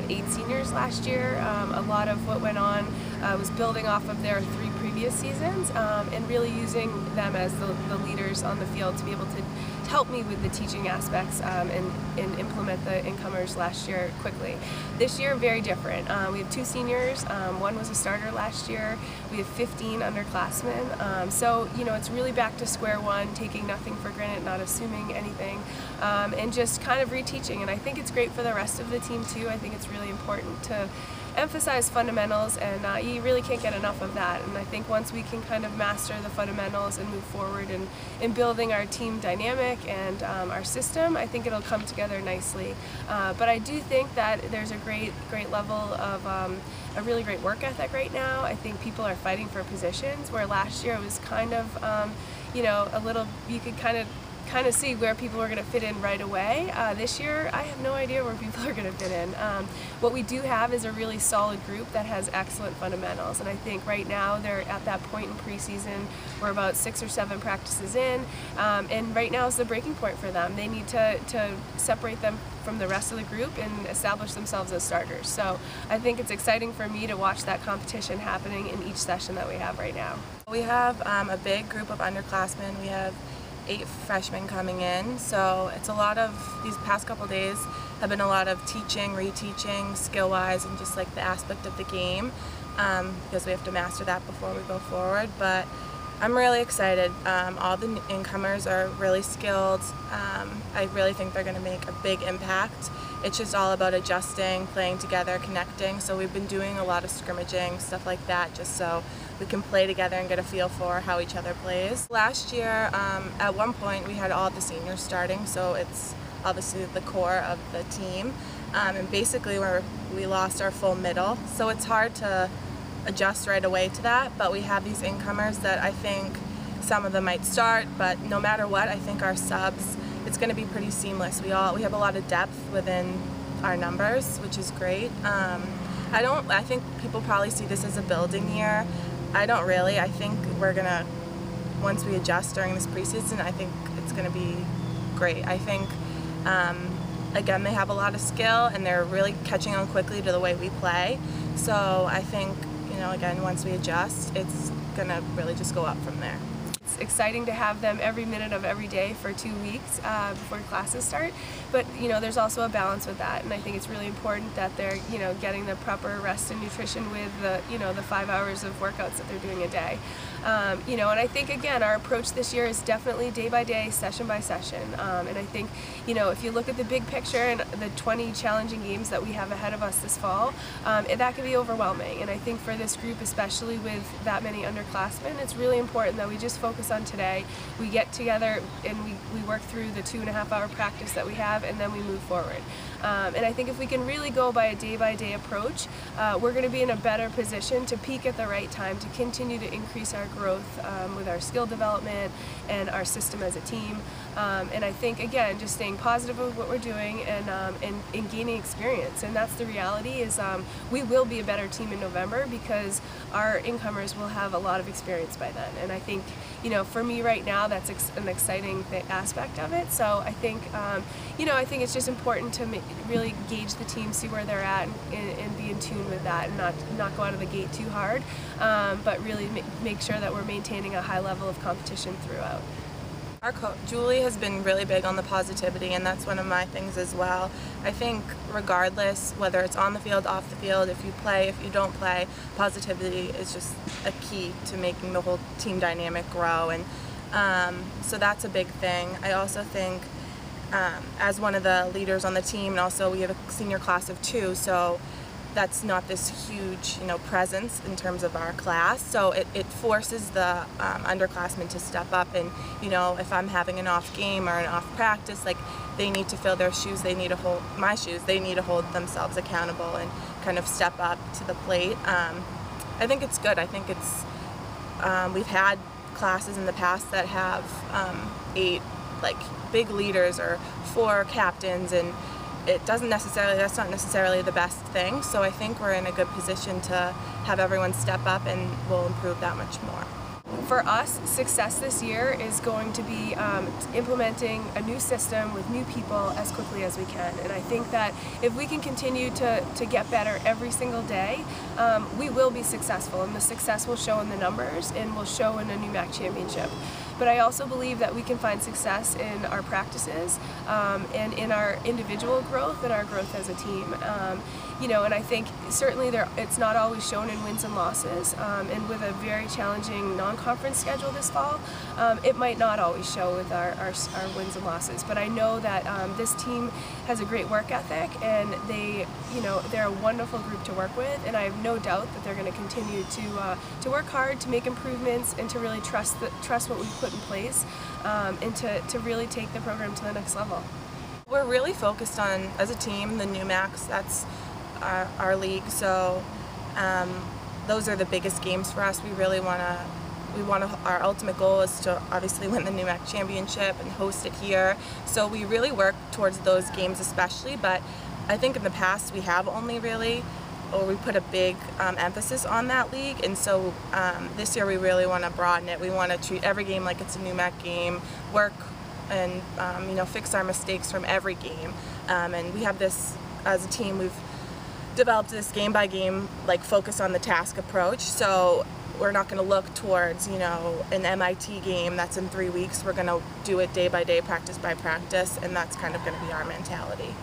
had 8 seniors last year. A lot of what went on was building off of their 3 previous seasons and really using them as the leaders on the field to be able to help me with the teaching aspects and implement the incomers last year quickly. This year, very different. We have 2 seniors. One was a starter last year. We have 15 underclassmen. So, you know, it's really back to square one, taking nothing for granted, not assuming anything, and just kind of reteaching. And I think it's great for the rest of the team too. I think it's really important to emphasize fundamentals, and you really can't get enough of that. And I think once we can kind of master the fundamentals and move forward in building our team dynamic and our system, I think it'll come together nicely. But I do think that there's a great level of a really great work ethic right now. I think people are fighting for positions, where last year it was kind of, you know, a little, you could kind of see where people are going to fit in right away. This year, I have no idea where people are going to fit in. What we do have is a really solid group that has excellent fundamentals, and I think right now they're at that point in preseason. We're about 6 or 7 practices in, and right now is the breaking point for them. They need to separate them from the rest of the group and establish themselves as starters. So I think it's exciting for me to watch that competition happening in each session that we have right now. We have a big group of underclassmen. We have 8 freshmen coming in, so it's a lot of, these past couple days have been a lot of teaching, reteaching, skill-wise, and just like the aspect of the game, because we have to master that before we go forward. But I'm really excited. All the incomers are really skilled. I really think they're going to make a big impact. It's just all about adjusting, playing together, connecting. So we've been doing a lot of scrimmaging, stuff like that, just so we can play together and get a feel for how each other plays. Last year, at one point, we had all the seniors starting, so it's obviously the core of the team. And basically, we lost our full middle, so it's hard to adjust right away to that. But we have these incomers that I think some of them might start, but no matter what, I think our subs, it's going to be pretty seamless. We have a lot of depth within our numbers, which is great. I think people probably see this as a building year. I don't really. I think we're gonna, once we adjust during this preseason, I think it's gonna be great. I think, again, they have a lot of skill and they're really catching on quickly to the way we play. So I think, you know, again, once we adjust, it's gonna really just go up from there. It's exciting to have them every minute of every day for 2 weeks before classes start, but you know, there's also a balance with that, and I think it's really important that they're, you know, getting the proper rest and nutrition with the, you know, the 5 hours of workouts that they're doing a day. You know, and I think again, our approach this year is definitely day by day, session by session, and I think, you know, if you look at the big picture and the 20 challenging games that we have ahead of us this fall, that can be overwhelming, and I think for this group, especially with that many underclassmen, it's really important that we just focus on today. We get together and we work through the 2.5-hour practice that we have, and then we move forward. And I think if we can really go by a day-by-day approach, we're going to be in a better position to peak at the right time, to continue to increase our growth with our skill development and our system as a team. And I think, again, just staying positive with what we're doing and gaining experience. And that's the reality, is we will be a better team in November because our incomers will have a lot of experience by then. And I think, you know, for me right now, that's an exciting aspect of it. So I think, you know, I think it's just important to really gauge the team, see where they're at, and be in tune with that, and not go out of the gate too hard, but really make sure that we're maintaining a high level of competition throughout. Our coach, Julie, has been really big on the positivity, and that's one of my things as well. I think regardless, whether it's on the field, off the field, if you play, if you don't play, positivity is just a key to making the whole team dynamic grow, and so that's a big thing. I also think as one of the leaders on the team, and also we have a senior class of 2, so that's not this huge, you know, presence in terms of our class. So it forces the underclassmen to step up, and, you know, if I'm having an off game or an off practice, like, they need to fill their shoes, they need to hold my shoes, they need to hold themselves accountable and kind of step up to the plate. I think it's good. I think it's, we've had classes in the past that have 8 like big leaders or 4 captains, and that's not necessarily the best thing. So I think we're in a good position to have everyone step up, and we'll improve that much more. For us, success this year is going to be implementing a new system with new people as quickly as we can. And I think that if we can continue to get better every single day, we will be successful, and the success will show in the numbers and will show in a new MAC championship. But I also believe that we can find success in our practices and in our individual growth and our growth as a team. And I think certainly it's not always shown in wins and losses, and with a very challenging non-conference schedule this fall, it might not always show with our wins and losses. But I know that this team has a great work ethic, and they're a wonderful group to work with, and I have no doubt that they're going to continue to work hard, to make improvements, and to really trust what we've put in place, and to really take the program to the next level. We're really focused on, as a team, the new MACs. That's our league, so those are the biggest games for us. Our ultimate goal is to obviously win the new MAC championship and host it here, so we really work towards those games especially. But I think in the past we have only really, or we put a big emphasis on that league, and so this year we really want to broaden it. We want to treat every game like it's a new MAC game, work and fix our mistakes from every game, and we have this, as a team, we've developed this game by game focus on the task approach. So we're not going to look towards an MIT game that's in 3 weeks. We're going to do it day by day, practice by practice, and that's kind of going to be our mentality.